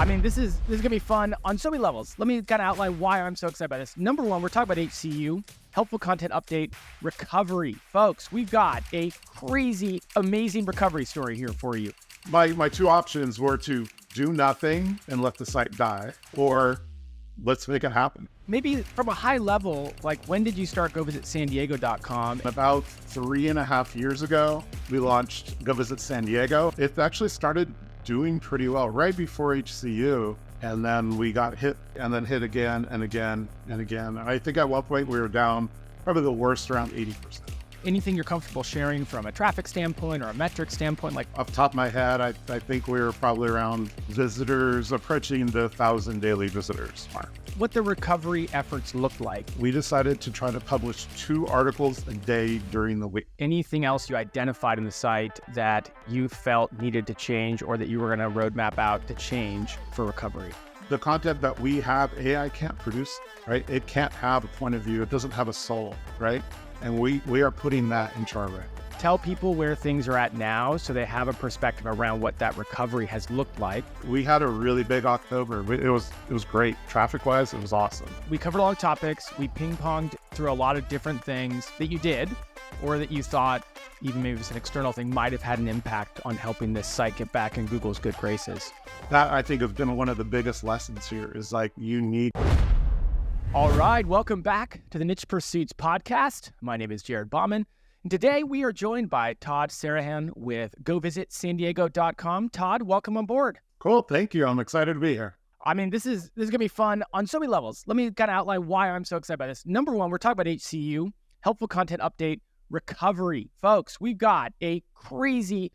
I mean, this is gonna be fun on so many levels. Let me kind of outline why I'm so excited about this. Number one, we're talking about HCU, helpful content update, recovery. Folks, we've got a crazy, amazing recovery story here for you. My two options were to do nothing and let the site die, or let's make it happen. Maybe from a high level, like when did you start GoVisitSanDiego.com? About 3.5 years ago, we launched Go Visit San Diego. It actually started doing pretty well right before HCU, and then we got hit and then hit again and again and again. And I think at one point we were down probably the worst, around 80%. Anything you're comfortable sharing from a traffic standpoint or a metric standpoint? Like off the top of my head, I think we were probably around visitors approaching the 1,000 daily visitors mark. What the recovery efforts looked like. We decided to try to publish 2 articles a day during the week. Anything else you identified in the site that you felt needed to change or that you were going to roadmap out to change for recovery? The content that we have, AI can't produce, right? It can't have a point of view. It doesn't have a soul, right? And we are putting that into our way. Tell people where things are at now so they have a perspective around what that recovery has looked like. We had a really big October. It was great. Traffic-wise, it was awesome. We covered a lot of topics. We ping-ponged through a lot of different things that you did or that you thought, even maybe it was an external thing, might have had an impact on helping this site get back in Google's good graces. That, I think, has been one of the biggest lessons here is like you need... All right, welcome back to the Niche Pursuits podcast. My name is Jared Bauman, and today we are joined by Todd Sarouhan with GoVisitSanDiego.com. Todd, welcome on board. Cool, thank you. I'm excited to be here. I mean, this is gonna be fun on so many levels. Let me kind of outline why I'm so excited about this. Number one, we're talking about HCU, helpful content update, recovery. Folks, we've got a crazy,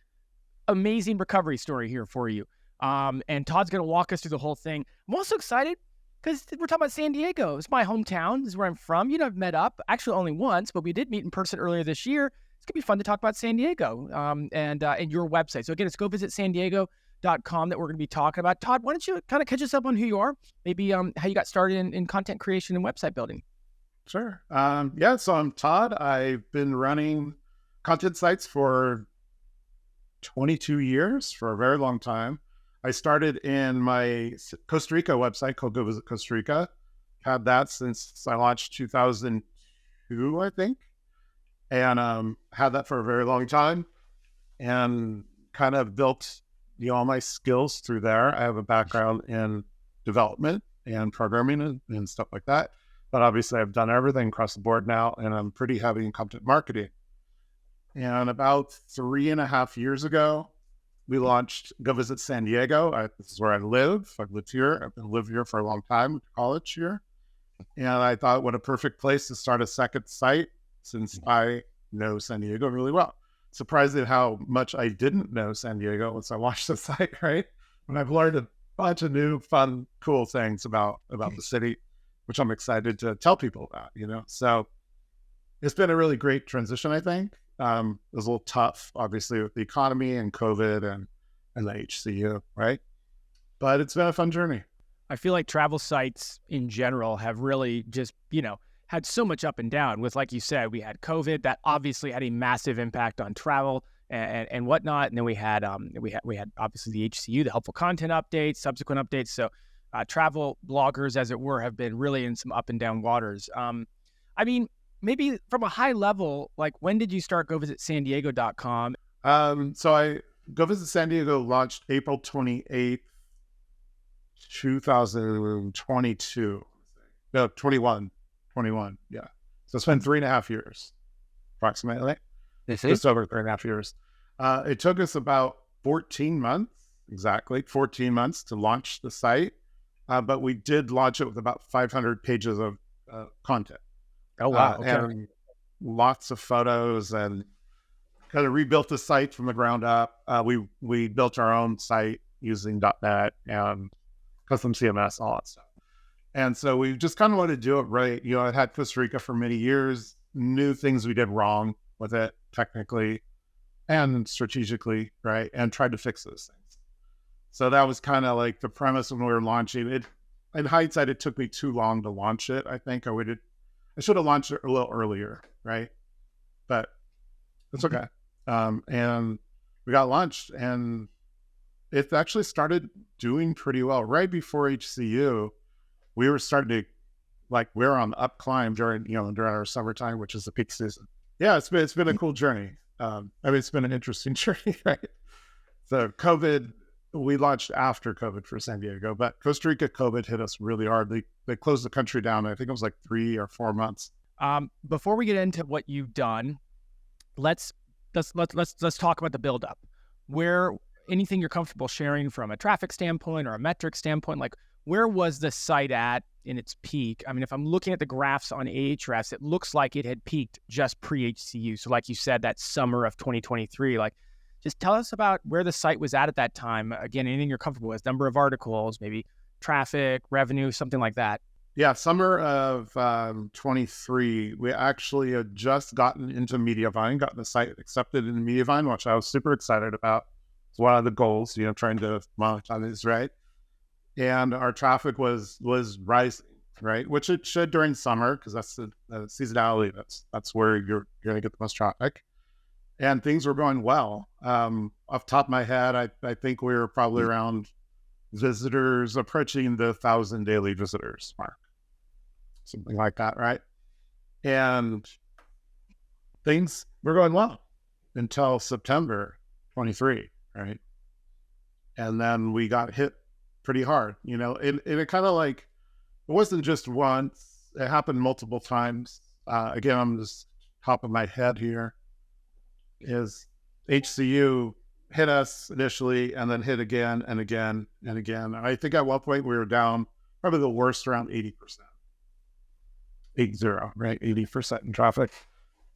amazing recovery story here for you. And Todd's gonna walk us through the whole thing. I'm also excited because we're talking about San Diego. It's my hometown. This is where I'm from. You know, I've met up, actually only once, but we did meet in person earlier this year. It's going to be fun to talk about San Diego and your website. So again, it's GoVisitSanDiego.com that we're going to be talking about. Todd, why don't you kind of catch us up on who you are, maybe how you got started in content creation and website building? Sure. So I'm Todd. I've been running content sites for 22 years, for a very long time. I started in my Costa Rica website called Go Visit Costa Rica. Had that since I launched 2002, I think. And had that for a very long time and kind of built all my skills through there. I have a background in development and programming and stuff like that. But obviously I've done everything across the board now, and I'm pretty heavy in content marketing. And about 3.5 years ago, we launched Go Visit San Diego. This is where I live. I've lived here. I've been living here for a long time, college here. And I thought, what a perfect place to start a second site since I know San Diego really well. Surprised at how much I didn't know San Diego once I launched the site, right? And I've learned a bunch of new, fun, cool things about the city, which I'm excited to tell people about, So it's been a really great transition, I think. It was a little tough, obviously, with the economy and COVID and the HCU, right? But it's been a fun journey. I feel like travel sites in general have really just, had so much up and down with, like you said, we had COVID that obviously had a massive impact on travel and whatnot. And then we had obviously the HCU, the helpful content updates, subsequent updates. So travel bloggers, as it were, have been really in some up and down waters. Maybe from a high level, like when did you start GoVisitSanDiego.com? So Go Visit San Diego launched April 28th, 2022. No, 21, yeah. So it's been 3.5 years, approximately. Just over 3.5 years. It took us about 14 months to launch the site. But we did launch it with about 500 pages of content. Oh, wow. Okay. And lots of photos, and kind of rebuilt the site from the ground up. We built our own site using .NET and custom CMS, all that stuff. And so we just kind of wanted to do it right. I had Costa Rica for many years, knew things we did wrong with it technically and strategically, right? And tried to fix those things. So that was kind of like the premise when we were launching it. In hindsight, it took me too long to launch it. I think I should have launched it a little earlier, right? But it's okay. And we got launched, and it actually started doing pretty well right before HCU. We were starting to we're on the up climb during our summertime, which is the peak season. Yeah, it's been a cool journey. It's been an interesting journey, right? So COVID, we launched after COVID for San Diego, but Costa Rica COVID hit us really hard. They closed the country down. I think it was like 3 or 4 months. Before we get into what you've done, let's talk about the buildup. Where anything you're comfortable sharing from a traffic standpoint or a metric standpoint, like where was the site at in its peak? I mean, if I'm looking at the graphs on Ahrefs, it looks like it had peaked just pre-HCU. So like you said, that summer of 2023, like just tell us about where the site was at that time. Again, anything you're comfortable with, number of articles, maybe traffic, revenue, something like that. Yeah, summer of 23, we actually had just gotten into Mediavine, gotten the site accepted in Mediavine, which I was super excited about. It's one of the goals, trying to monetize, right? And our traffic was rising, right? Which it should during summer, because that's the seasonality. That's where you're going to get the most traffic. And things were going well. Off the top of my head, I think we were probably around visitors approaching the 1,000 daily visitors mark. Something like that, right? And things were going well until September 23, right? And then we got hit pretty hard, it kind of it wasn't just once, it happened multiple times. Again, I'm just top of my head here, is HCU hit us initially and then hit again and again and again. I think at one point we were down probably the worst around 80%. 80, right? 80% in traffic.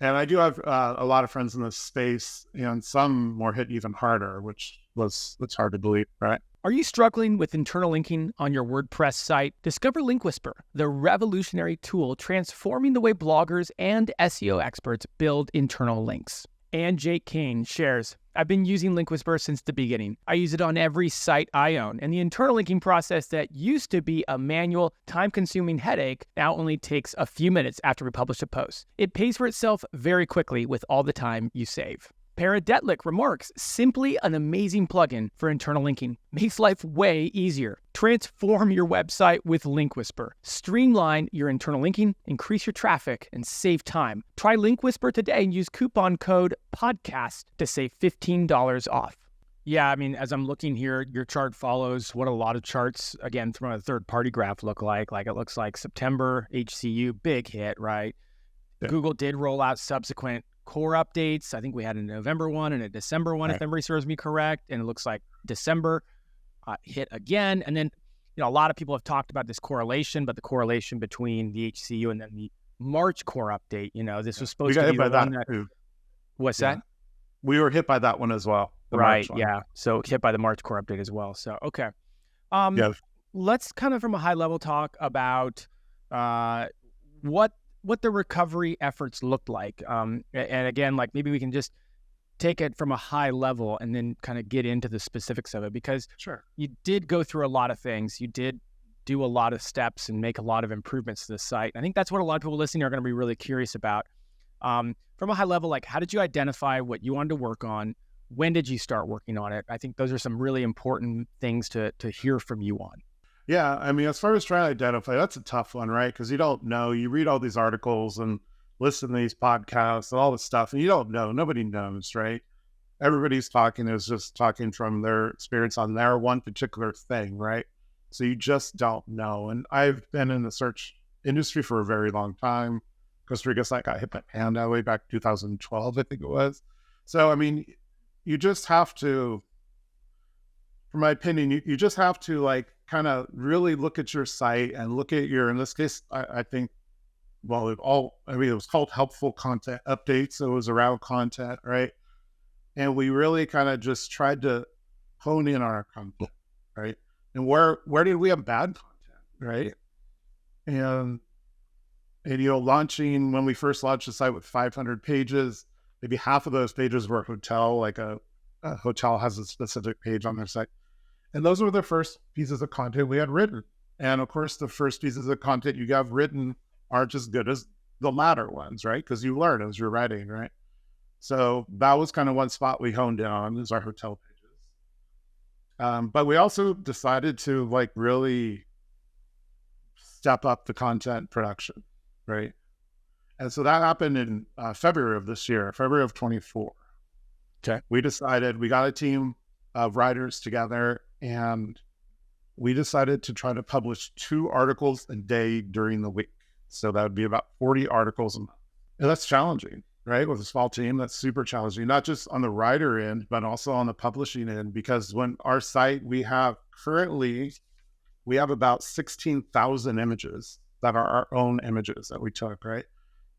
And I do have a lot of friends in this space, and some more hit even harder, it's hard to believe, right? Are you struggling with internal linking on your WordPress site? Discover Link Whisper, the revolutionary tool transforming the way bloggers and SEO experts build internal links. And Jake Kane shares, I've been using Link Whisper since the beginning. I use it on every site I own, and the internal linking process that used to be a manual, time-consuming headache now only takes a few minutes after we publish a post. It pays for itself very quickly with all the time you save. Paradetlic remarks, simply an amazing plugin for internal linking. Makes life way easier. Transform your website with Link Whisper. Streamline your internal linking, increase your traffic, and save time. Try Link Whisper today and use coupon code PODCAST to save $15 off. Yeah, I mean, as I'm looking here, your chart follows what a lot of charts, again, from a third-party graph look like. Like it looks like September, HCU, big hit, right? Yeah. Google did roll out subsequent core updates. I think we had a November one and a December one, right, if memory serves me correct. And it looks like December hit again. And then, a lot of people have talked about this correlation, but the correlation between the HCU and then the March core update, this was supposed to be the one that... What's that? We were hit by that one as well. Right, yeah. So hit by the March core update as well. So, okay. Let's kind of from a high level talk about what the recovery efforts looked like. And again, maybe we can just take it from a high level and then kind of get into the specifics of it, because sure, you did go through a lot of things. You did do a lot of steps and make a lot of improvements to the site. I think that's what a lot of people listening are going to be really curious about. From a high level, how did you identify what you wanted to work on? When did you start working on it? I think those are some really important things to hear from you on. Yeah, I mean, as far as trying to identify, that's a tough one, right? Because you don't know. You read all these articles and listen to these podcasts and all this stuff, and you don't know. Nobody knows, right? Everybody's talking is just talking from their experience on their one particular thing, right? So you just don't know. And I've been in the search industry for a very long time. Costa Rica, I hit that hand that way back in 2012, I think it was. So, I mean, you just have to, from my opinion, you just have to kind of really look at your site and look at your, in this case, I think, it was called helpful content updates. So it was around content, right? And we really kind of just tried to hone in on our content, right? And where did we have bad content, right? And launching, when we first launched the site with 500 pages, maybe half of those pages were hotel, like a hotel has a specific page on their site. And those were the first pieces of content we had written. And of course, the first pieces of content you have written aren't as good as the latter ones, right? Because you learn as you're writing, right? So that was kind of one spot we honed in on, is our hotel pages. But we also decided to like really step up the content production, right? And so that happened in February of this year, February of 24. Okay. We decided, we got a team of writers together, and we decided to try to publish 2 articles a day during the week. So that would be about 40 articles a month. And that's challenging, right? With a small team, that's super challenging, not just on the writer end, but also on the publishing end, because when our site, we have about 16,000 images that are our own images that we took, right?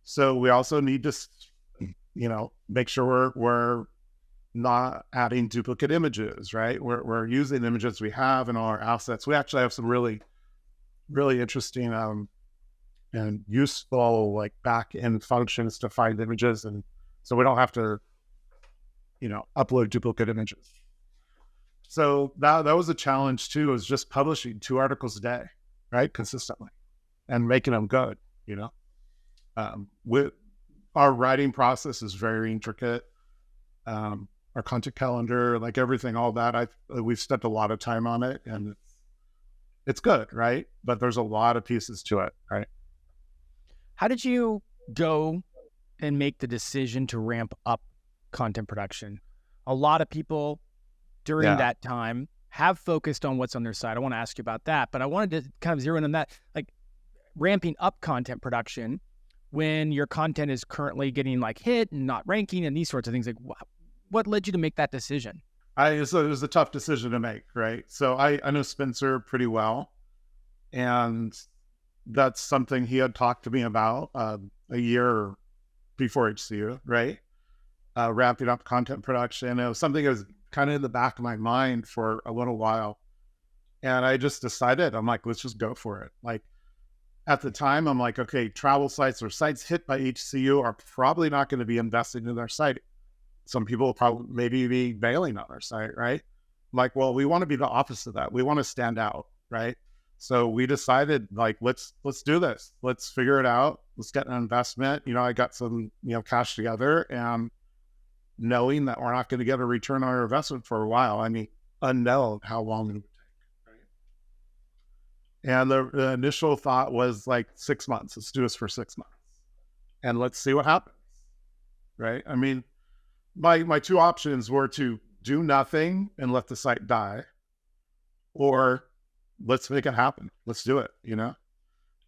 So we also need to, make sure we're not adding duplicate images, right? We're using images we have in all our assets. We actually have some really, really interesting and useful like back end functions to find images, and so we don't have to, upload duplicate images. So that was a challenge too, is just publishing 2 articles a day, right, consistently, and making them good. With our writing process is very intricate. Our content calendar, like everything, all that, we've spent a lot of time on it, and it's good, right? But there's a lot of pieces to it, right? How did you go and make the decision to ramp up content production? A lot of people during that time have focused on what's on their side. I want to ask you about that, but I wanted to kind of zero in on that, like ramping up content production when your content is currently getting like hit and not ranking and these sorts of things. Like, what led you to make that decision? So it was a tough decision to make, right? So I know Spencer pretty well, and that's something he had talked to me about a year before HCU, right? Ramping up content production. It was something that was kind of in the back of my mind for a little while. And I just decided, I'm like, let's just go for it. Like at the time, I'm like, okay, travel sites or sites hit by HCU are probably not going to be investing in their site. Some people will probably maybe be bailing on our site, right? I'm like, well, we want to be the opposite of that. We want to stand out, right? So we decided, like, let's do this. Let's figure it out. Let's get an investment. I got some, cash together, and knowing that we're not going to get a return on our investment for a while. I mean, unknown how long it would take, right? And the initial thought was like 6 months. Let's do this for 6 months, and let's see what happens, right? I mean, my 2 options were to do nothing and let the site die, or let's make it happen. Let's do it,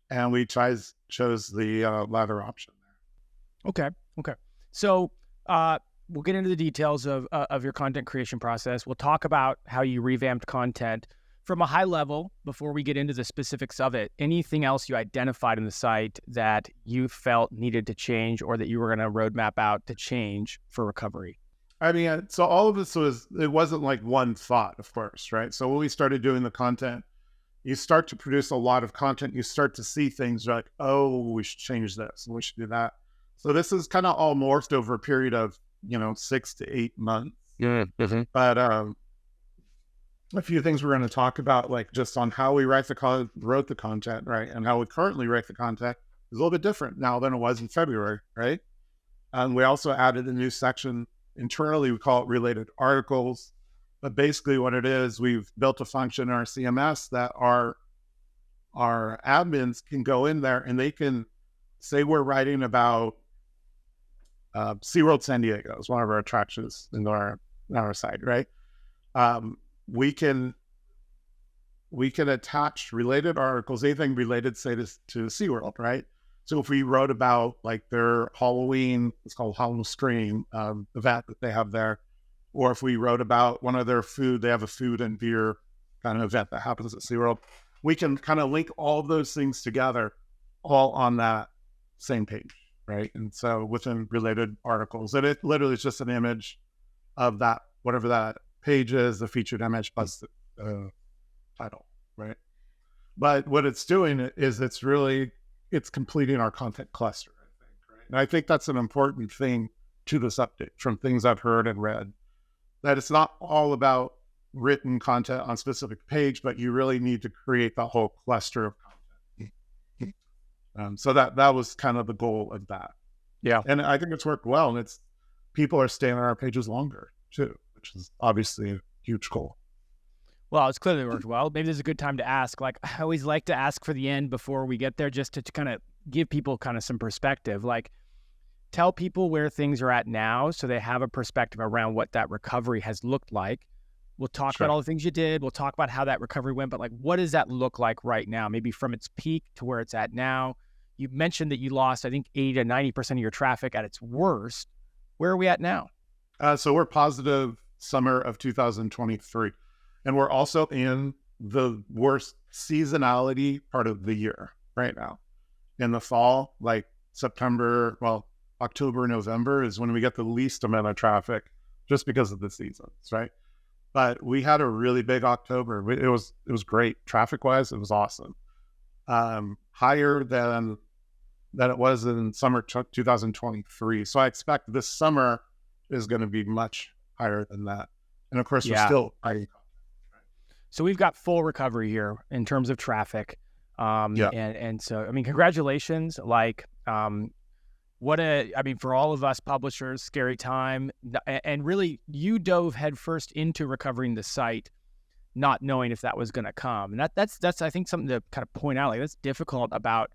And we chose the latter option there. Okay. So we'll get into the details of your content creation process. We'll talk about how you revamped content from a high level before we get into the specifics of it. Anything else you identified in the site that you felt needed to change, or that you were going to roadmap out to change for recovery? I mean, so all of this it wasn't like one thought, of course, right? So when we started doing the content, you start to produce a lot of content, you start to see things like, oh, we should change this, and we should do that. So this is kind of all morphed over a period of, 6 to 8 months. Yeah. Mm-hmm. But a few things we're going to talk about, like just on how we wrote the content, right? And how we currently write the content is a little bit different now than it was in February, right? And we also added a new section internally. We call it related articles. But basically what it is, we've built a function in our CMS that our admins can go in there, and they can say we're writing about SeaWorld San Diego is one of our attractions in our site, right? We can attach related articles, anything related, say, to SeaWorld, right? So if we wrote about like their Halloween, it's called Halloween Scream event that they have there, or if we wrote about one of their food, they have a food and beer kind of event that happens at SeaWorld, we can kind of link all of those things together all on that same page, right? And so within related articles, and it literally is just an image of that, whatever that page is, the featured image plus the title, right? But what it's doing is it's completing our content cluster, I think, right? And I think that's an important thing to this update from things I've heard and read, that it's not all about written content on a specific page, but you really need to create the whole cluster of content. So that was kind of the goal of that. Yeah. And I think it's worked well, and people are staying on our pages longer too, which is obviously a huge goal. Well, it's clearly worked well. Maybe this is a good time to ask. Like, I always like to ask for the end before we get there, just to kind of give people kind of some perspective. Like, tell people where things are at now so they have a perspective around what that recovery has looked like. We'll talk about all the things you did. We'll talk about how that recovery went, but like, what does that look like right now? Maybe from its peak to where it's at now. You mentioned that you lost, I think, 80 to 90% of your traffic at its worst. Where are we at now? So we're positive summer of 2023. And we're also in the worst seasonality part of the year right now. In the fall, like September, well, October, November is when we get the least amount of traffic just because of the seasons, right? But we had a really big October. It was great. Traffic-wise, it was awesome. Higher than it was in summer 2023. So I expect this summer is going to be much higher than that. And of course, we're still high. So we've got full recovery here in terms of traffic. And so, I mean, congratulations. Like, for all of us publishers, scary time. And really, you dove headfirst into recovering the site, not knowing if that was going to come. And that's, I think, something to kind of point out. Like, that's difficult about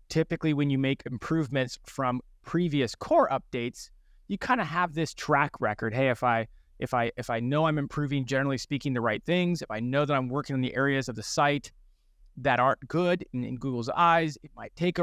typically when you make improvements from previous core updates, you kind of have this track record. Hey, if I know I'm improving, generally speaking, the right things, if I know that I'm working on the areas of the site that aren't good in Google's eyes, it might take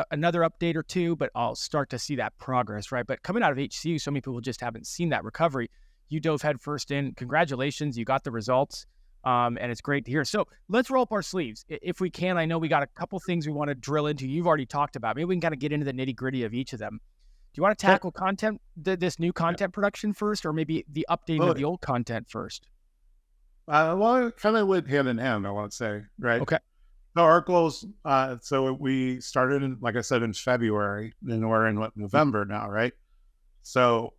another update or two, but I'll start to see that progress, right? But coming out of HCU, so many people just haven't seen that recovery. You dove headfirst in. Congratulations, you got the results, and it's great to hear. So let's roll up our sleeves. If we can, I know we got a couple things we want to drill into. You've already talked about. Maybe we can kind of get into the nitty gritty of each of them. Do you want to tackle content, this new content production first, or maybe the updating of the old content first? Well, it kind of went hand in hand, I want to say, right? Okay. So our goals, so we started in, like I said, in February, and we're in November now, right? So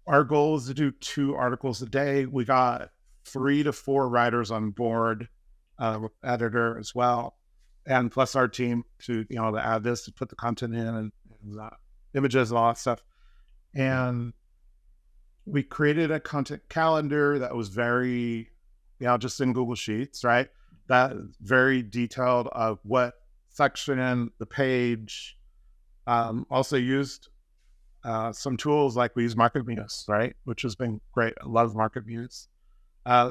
our goal is to do 2 articles a day. We got 3 to 4 writers on board, editor as well, and plus our team to add this, to put the content in and images and all that stuff. And we created a content calendar that was very, just in Google Sheets, right? That very detailed of what section, the page. Also used some tools like we use Market Muse, right? Which has been great. I love Market Muse.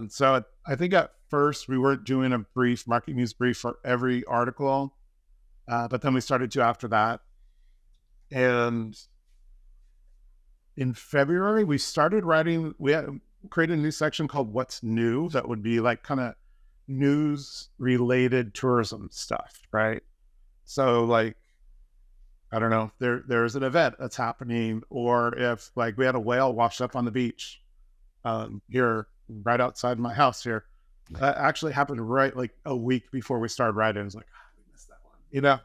So I think at first we weren't doing a Market Muse brief for every article, but then we started to after that. And in February, we started writing, we had created a new section called What's New that would be like kind of news related tourism stuff, right? So like, I don't know, there's an event that's happening, or if like we had a whale wash up on the beach here right outside my house here. That actually happened right like a week before we started writing. I was like, we missed that one,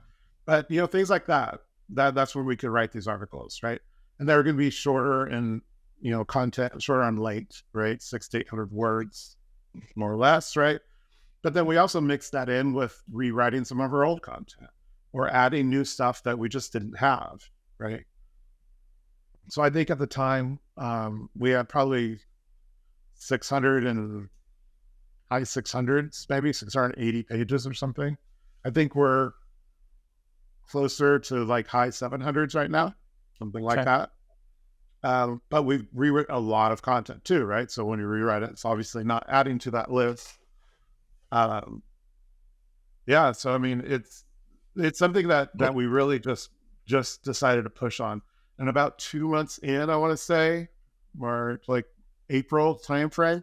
but things like that. That's where we could write these articles, right? And they're going to be shorter and, content, shorter on length, right? 600 to 800 words, more or less, right? But then we also mix that in with rewriting some of our old content or adding new stuff that we just didn't have, right? So I think at the time, we had probably 600 and high 600s, maybe 680 pages or something. I think we're closer to like high 700s right now, something like that. But we rewrote a lot of content too, right? So when you rewrite it, it's obviously not adding to that list. So I mean, it's something that we really just decided to push on. And about 2 months in, I want to say, or like April timeframe,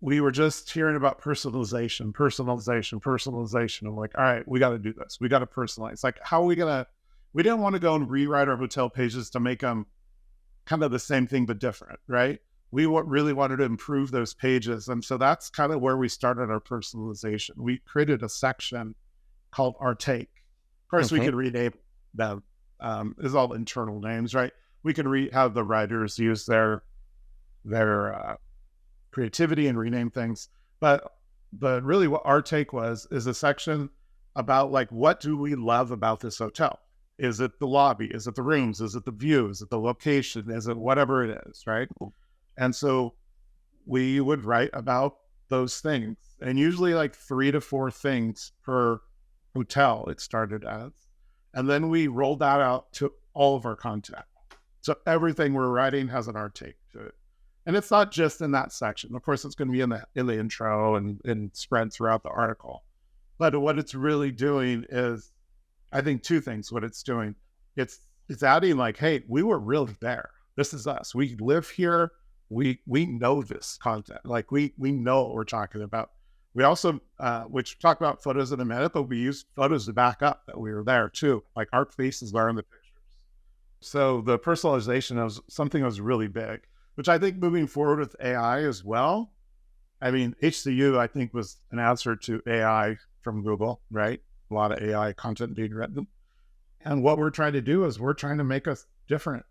we were just hearing about personalization. I'm like, all right, we got to do this. We got to personalize. Like, how are we going to, we didn't want to go and rewrite our hotel pages to make them kind of the same thing, but different, right? We really wanted to improve those pages. And so that's kind of where we started our personalization. We created a section called Our Take. Of course, we could rename them. It's all internal names, right? We could have the writers use their creativity and rename things. But really what Our Take is a section about like, what do we love about this hotel? Is it the lobby? Is it the rooms? Is it the view? Is it the location? Is it whatever it is, right? And so we would write about those things, and usually like 3 to 4 things per hotel it started as. And then we rolled that out to all of our content. So everything we're writing has an art take to it. And it's not just in that section. Of course, it's going to be in the intro and spread throughout the article. But what it's really doing is, I think, 2 things. What it's doing, it's adding like, hey, we were really there. This is us. We live here. We know this content. Like we know what we're talking about. We also, which we'll talk about photos in a minute, but we use photos to back up that we were there too. Like our faces are in the pictures. So the personalization was something that was really big, which I think moving forward with AI as well. I mean, HCU, I think, was an answer to AI from Google, right? A lot of AI content being written. And what we're trying to do is we're trying to make us different.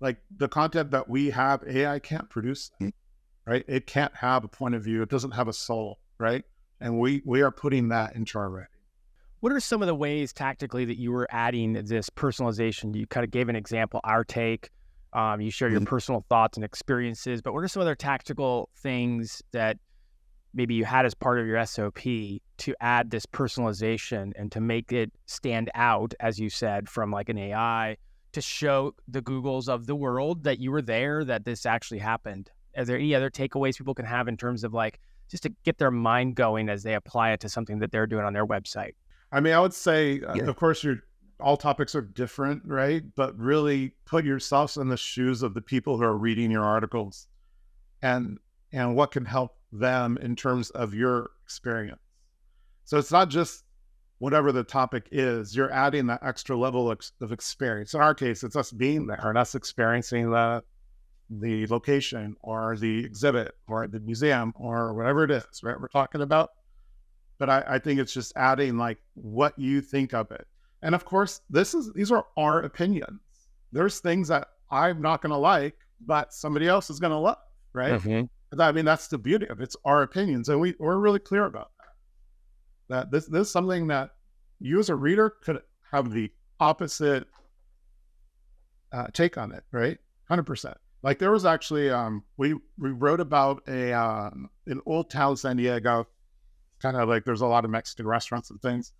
Like the content that we have, AI can't produce, right? It can't have a point of view. It doesn't have a soul, right? And we are putting that into our writing. What are some of the ways tactically that you were adding this personalization? You kind of gave an example, our take. You share your personal thoughts and experiences, but what are some other tactical things that maybe you had as part of your SOP to add this personalization and to make it stand out, as you said, from like an AI, to show the Googles of the world that you were there, that this actually happened? Are there any other takeaways people can have in terms of like, just to get their mind going as they apply it to something that they're doing on their website? I mean, I would say, of course, all topics are different, right? But really put yourselves in the shoes of the people who are reading your articles and what can help them in terms of your experience. So it's not just whatever the topic is, you're adding that extra level of experience. In our case, it's us being there and us experiencing the location or the exhibit or the museum or whatever it is, right? We're talking about. But I think it's just adding like what you think of it. And of course, these are our opinions. There's things that I'm not going to like, but somebody else is going to love, right? Mm-hmm. I mean, that's the beauty of it. It's our opinions. And we're really clear about that. This is something that you as a reader could have the opposite take on it, right? 100%. Like there was actually, we wrote about in Old Town San Diego, kind of like there's a lot of Mexican restaurants and things.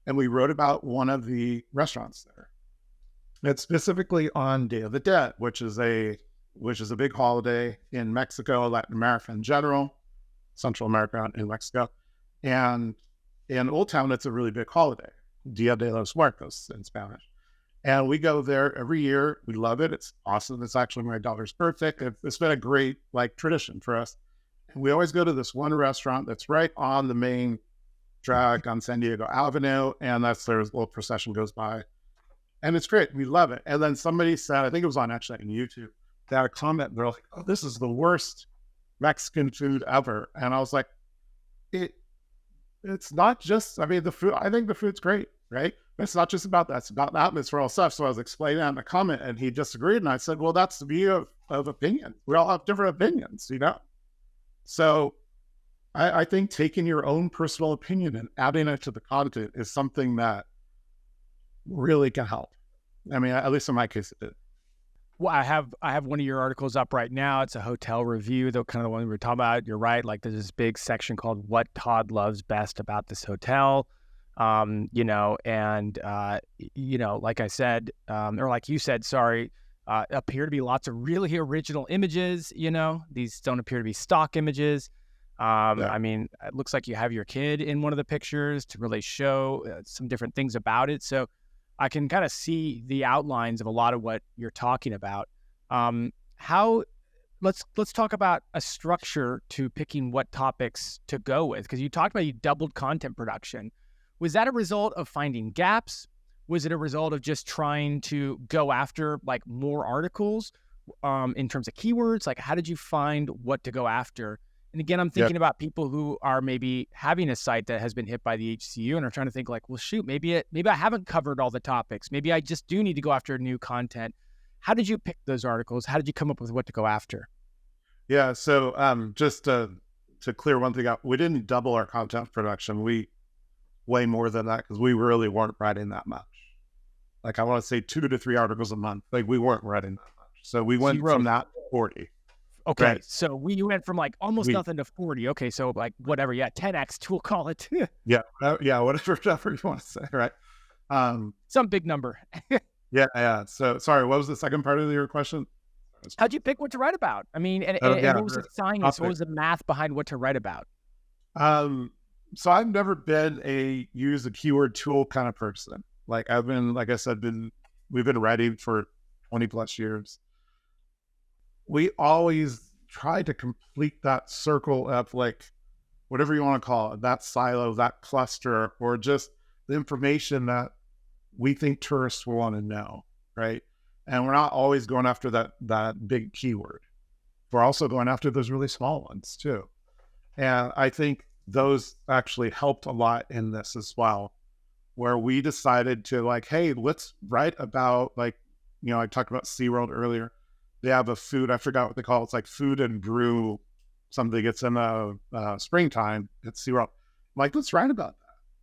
And we wrote about one of the restaurants there. It's specifically on Day of the Dead, which is a big holiday in Mexico, Latin America in general, Central America and Mexico. And in Old Town, it's a really big holiday, Dia de los Muertos in Spanish. And we go there every year. We love it. It's awesome. It's actually my daughter's birthday. It's been a great like tradition for us. And we always go to this one restaurant that's right on the main drag on San Diego Avenue. And that's their little procession goes by. And it's great. We love it. And then somebody said, I think it was actually on YouTube, they had a comment. They're like, oh, this is the worst Mexican food ever. And I was like, it's not just, I mean, the food, I think the food's great, right? But it's not just about that. It's about the atmosphere, all stuff. So I was explaining that in a comment and he disagreed. And I said, well, that's the beauty of opinion. We all have different opinions, you know? So I think taking your own personal opinion and adding it to the content is something that really can help. I mean, at least in my case, it did. Well, I have one of your articles up right now. It's a hotel review, though, kind of the one we were talking about. You're right. Like there's this big section called "What Todd Loves Best About This Hotel," you know, and you know, like I said, or like you said, sorry, appear to be lots of really original images. You know, these don't appear to be stock images. I mean, it looks like you have your kid in one of the pictures to really show some different things about it. So I can kind of see the outlines of a lot of what you're talking about. Let's talk about a structure to picking what topics to go with, because you talked about you doubled content production. Was that a result of finding gaps? Was it a result of just trying to go after like more articles in terms of keywords? Like how did you find what to go after? And again, I'm thinking about people who are maybe having a site that has been hit by the HCU and are trying to think like, well, shoot, maybe I haven't covered all the topics. Maybe I just do need to go after new content. How did you pick those articles? How did you come up with what to go after? Yeah. So just to clear one thing out, we didn't double our content production. We way more than that because we really weren't writing that much. Like I want to say 2 to 3 articles a month. Like we weren't writing that much. So we went from that to 40. Okay, right? so we went from like almost We nothing to 40. Okay, so like whatever, yeah, 10x, we'll call it. Yeah, yeah, whatever you want to say, right? Um, Some big number. yeah, yeah. So sorry, what was the second part of your question? How'd you pick what to write about? I mean, Oh and yeah, what was the science? What topic. was the math behind what to write about? So I've never been a use a keyword tool kind of person. Like I've been, like I said, we've been writing for 20 plus years. We always try to complete that circle of like whatever you want to call it, that silo, that cluster, or just the information that we think tourists will want to know, right? And we're not always going after that big keyword. We're also going after those really small ones too. And I think those actually helped a lot in this as well, where we decided to like, hey, let's write about like, I talked about SeaWorld earlier. They have a food, I forgot what they call it. It's like food and brew something. It's in the springtime at SeaWorld. Like, let's write about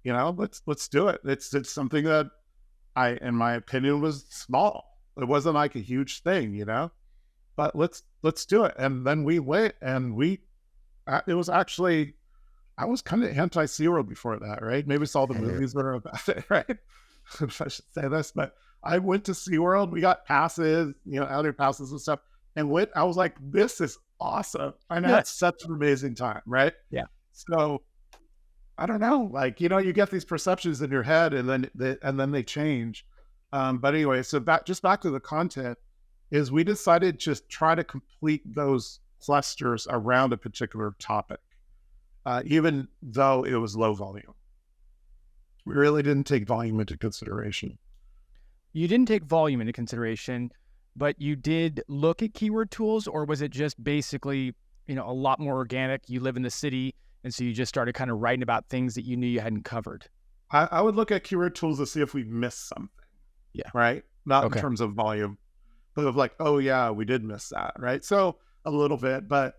that. Let's do it. It's something that in my opinion, was small. It wasn't like a huge thing, but let's do it. And then we went and it was actually, I was kind of anti SeaWorld before that, right? Maybe it's all the movies that are about it, right? If I should say this, but I went to SeaWorld. We got passes, outer passes and stuff, and I was like, this is awesome. I had such an amazing time, right? Yeah. So I don't know, like, you get these perceptions in your head and then they change. But anyway, so back to the content is we decided to try to complete those clusters around a particular topic, even though it was low volume. We really didn't take volume into consideration. You didn't take volume into consideration, but you did look at keyword tools, or was it just basically, a lot more organic? You live in the city, and so you just started kind of writing about things that you knew you hadn't covered. I would look at keyword tools to see if we missed something. Yeah. Right. Not in Okay. terms of volume, but of like, oh yeah, we did miss that. Right. So a little bit, but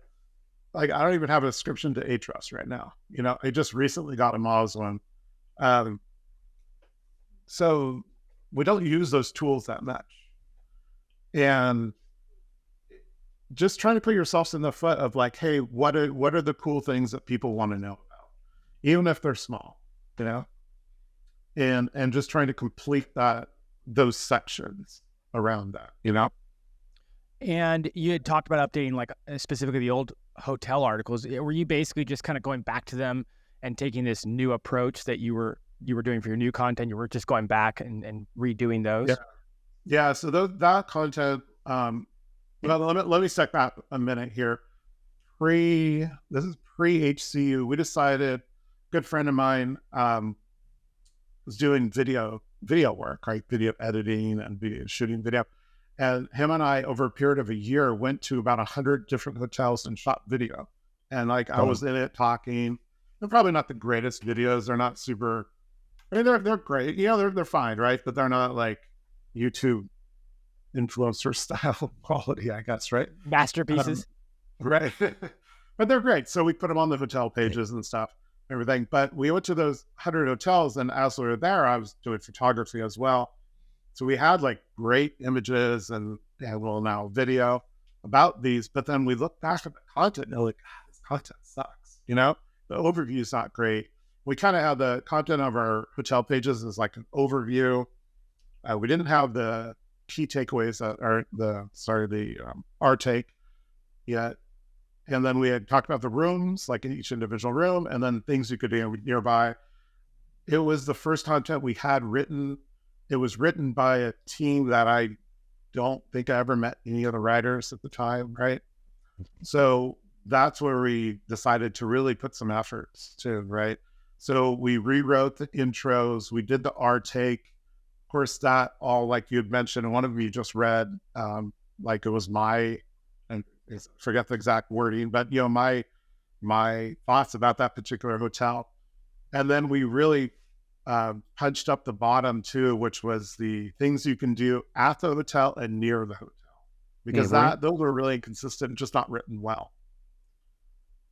like, I don't even have a description to Ahrefs right now. I just recently got a Moz one. So we don't use those tools that much. And just trying to put yourselves in the foot of like, hey, what are the cool things that people want to know about, even if they're small, and just trying to complete those sections around that. And you had talked about updating, like specifically the old hotel articles. Were you basically just kind of going back to them and taking this new approach that you were doing for your new content? You were just going back and redoing those? Yeah. So that content, well, let me step back a minute here. This is pre HCU. We decided, good friend of mine was doing video work, right? Video editing and shooting video. And him and I, over a period of a year, went to about 100 different hotels and shot video. And like, I was in it talking. They're probably not the greatest videos. They're not super, I mean, they're great. They're fine, right? But they're not like YouTube influencer style quality, I guess, right? Masterpieces. Right. But they're great. So we put them on the hotel pages and stuff, everything. But we went to those 100 hotels, and as we were there, I was doing photography as well. So we had like great images and now video about these. But then we look back at the content and they're like, this content sucks. The overview is not great. We kind of have the content of our hotel pages as like an overview. We didn't have the key takeaways that are our take yet. And then we had talked about the rooms, like in each individual room, and then things you could do nearby. It was the first content we had written. It was written by a team that I don't think I ever met any of the writers at the time, right? So that's where we decided to really put some efforts to, right? So we rewrote the intros. We did the R take. Of course, that all, like you had mentioned, and one of you just read, like it was and I forget the exact wording, but my thoughts about that particular hotel. And then we really punched up the bottom too, which was the things you can do at the hotel and near the hotel, because those were really inconsistent, just not written well.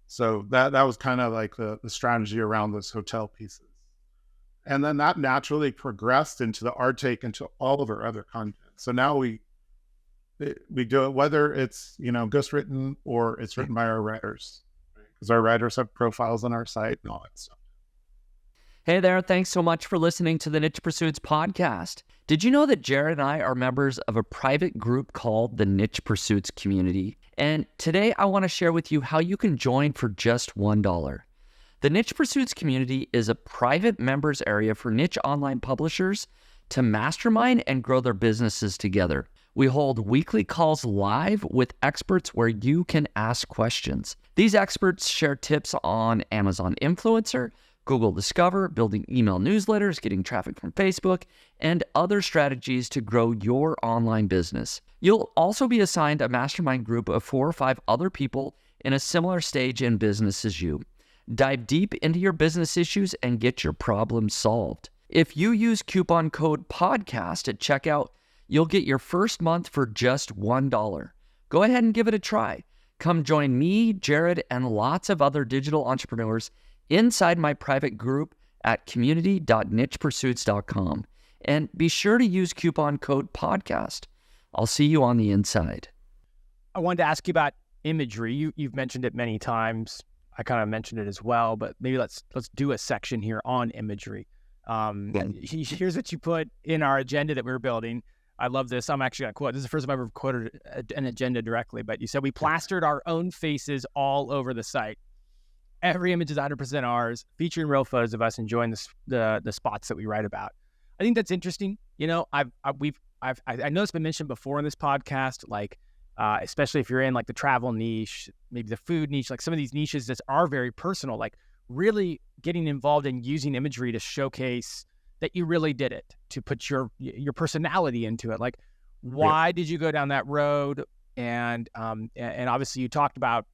So that was kind of like the strategy around those hotel pieces. And then that naturally progressed into the art take, into all of our other content. So now we we do it whether it's, ghostwritten or it's written by our writers, because our writers have profiles on our site and all that stuff. Hey there, thanks so much for listening to the Niche Pursuits podcast. Did you know that Jared and I are members of a private group called the Niche Pursuits Community? And today I want to share with you how you can join for just $1. The Niche Pursuits Community is a private members area for niche online publishers to mastermind and grow their businesses together. We hold weekly calls live with experts where you can ask questions. These experts share tips on Amazon Influencer, Google Discover, building email newsletters, getting traffic from Facebook, and other strategies to grow your online business. You'll also be assigned a mastermind group of 4 or 5 other people in a similar stage in business as you. Dive deep into your business issues and get your problems solved. If you use coupon code PODCAST at checkout, you'll get your first month for just $1. Go ahead and give it a try. Come join me, Jared, and lots of other digital entrepreneurs inside my private group at community.nichepursuits.com. And be sure to use coupon code PODCAST. I'll see you on the inside. I wanted to ask you about imagery. You've mentioned it many times. I kind of mentioned it as well, but maybe let's do a section here on imagery. Here's what you put in our agenda that we were building. I love this. I'm actually going to quote. This is the first time I've ever quoted an agenda directly, but you said, we plastered our own faces all over the site. Every image is 100% ours, featuring real photos of us enjoying the spots that we write about. I think that's interesting. I know it's been mentioned before in this podcast, like especially if you're in like the travel niche, maybe the food niche, like some of these niches that are very personal, like really getting involved in using imagery to showcase that you really did it, to put your personality into it. Like, why did you go down that road? And obviously you talked about.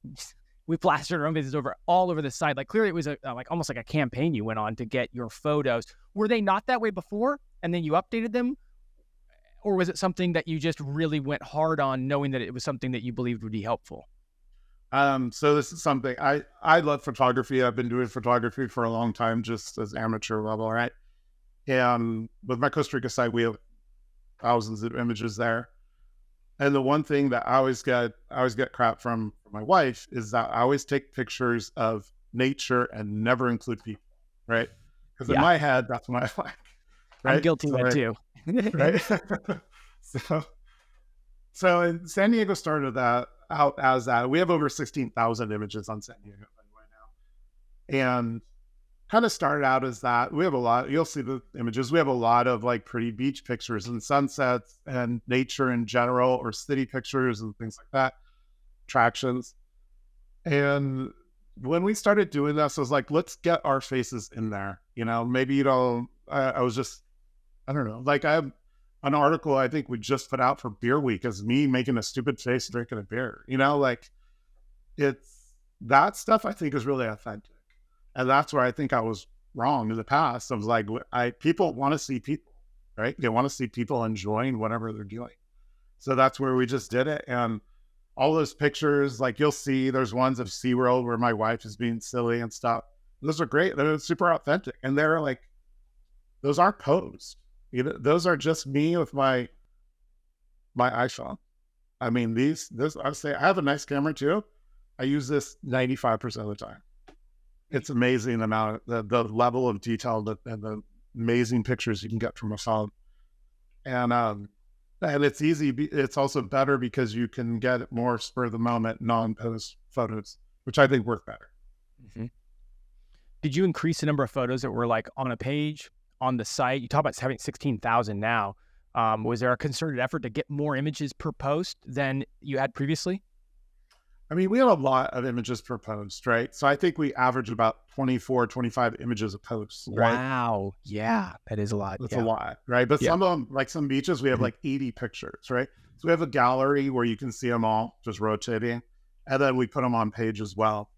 We plastered our own faces all over the site. Like, clearly it was almost like a campaign you went on to get your photos. Were they not that way before, and then you updated them? Or was it something that you just really went hard on, knowing that it was something that you believed would be helpful? So this is something, I love photography. I've been doing photography for a long time, just as amateur level, right? And with my Costa Rica site, we have thousands of images there. And the one thing that I always get crap from my wife is that I always take pictures of nature and never include people, right? Because in my head, that's what I like. Right? I'm guilty of that too. Right? So San Diego started that out as that. We have over 16,000 images on San Diego right now. And kind of started out as that. We have a lot, you'll see the images. We have a lot of like pretty beach pictures and sunsets and nature in general, or city pictures and things like that, attractions. And when we started doing this, I was like, let's get our faces in there. Maybe I was just, I don't know. Like, I have an article I think we just put out for Beer Week as me making a stupid face drinking a beer. Like, it's that stuff I think is really authentic. And that's where I think I was wrong in the past. I was like, people want to see people, right? They want to see people enjoying whatever they're doing. So that's where we just did it. And all those pictures, like you'll see, there's ones of SeaWorld where my wife is being silly and stuff. Those are great. They're super authentic. And they're like, those aren't posed. Those are just me with my iPhone. I mean, I would say I have a nice camera too. I use this 95% of the time. It's amazing the amount, the level of detail and the amazing pictures you can get from a phone. And it's easy. It's also better because you can get more spur of the moment, non-post photos, which I think work better. Mm-hmm. Did you increase the number of photos that were like on a page on the site? You talk about having 16,000 now. Was there a concerted effort to get more images per post than you had previously? I mean, we have a lot of images per post, right? So I think we average about 24, 25 images a post, right? Wow. Yeah, that is a lot. That's a lot, right? But some of them, like some beaches, we have like 80 pictures, right? So we have a gallery where you can see them all just rotating. And then we put them on page as well.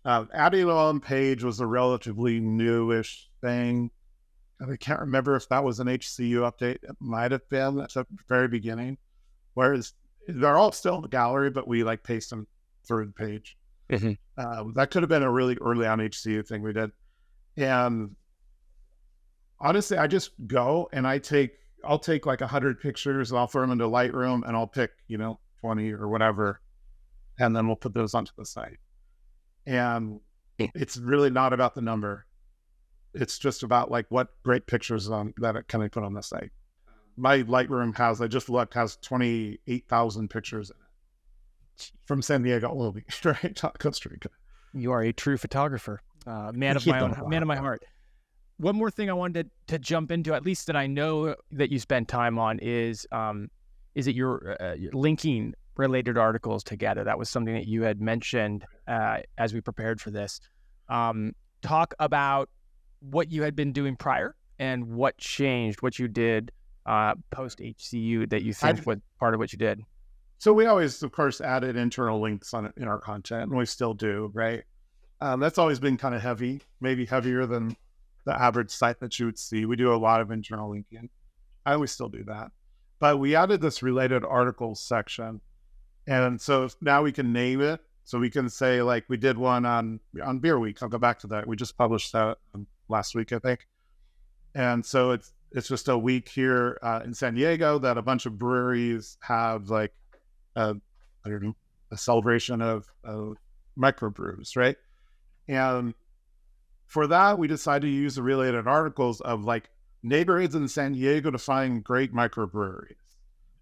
Adding it on page was a relatively newish thing. And I can't remember if that was an HCU update. It might have been at the very beginning. Whereas they're all still in the gallery, but we like paste them through the page. Mm-hmm. That could have been a really early on HCU thing we did. And honestly, I just go and I take I'll take like 100 pictures and I'll throw them into Lightroom and I'll pick, 20 or whatever, and then we'll put those onto the site. And it's really not about the number. It's just about like what great pictures that can I put on the site. My Lightroom I just looked, has 28,000 pictures in it from San Diego only, right? Not Costa Rica. You are a true photographer, man of my heart. One more thing I wanted to jump into, at least that I know that you spend time on, is it your linking related articles together? That was something that you had mentioned as we prepared for this. Talk about what you had been doing prior and what changed, what you did post HCU that you think was part of what you did. So we always, of course, added internal links in our content, and we still do, right? That's always been kind of heavy, maybe heavier than the average site that you would see. We do a lot of internal linking. I always still do that. But we added this related articles section. And so now we can name it. So we can say, like, we did one on Beer Week. I'll go back to that. We just published that last week, I think. And so it's just a week here in San Diego that a bunch of breweries have, like, I don't know, a celebration of microbrews, right? And for that, we decided to use the related articles of like neighborhoods in San Diego to find great microbreweries.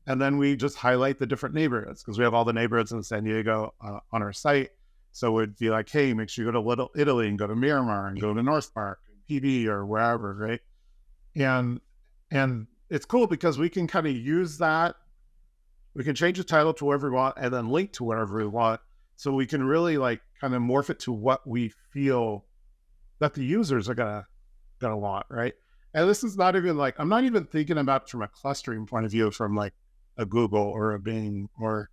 And then we just highlight the different neighborhoods because we have all the neighborhoods in San Diego on our site. So it'd be like, hey, make sure you go to Little Italy and go to Miramar and go to North Park, PB or wherever, right? And it's cool because we can kind of use that. We can change the title to wherever we want and then link to wherever we want. So we can really like kind of morph it to what we feel that the users are gonna want, right? And this is not even like, I'm not even thinking about from a clustering point of view from like a Google or a Bing or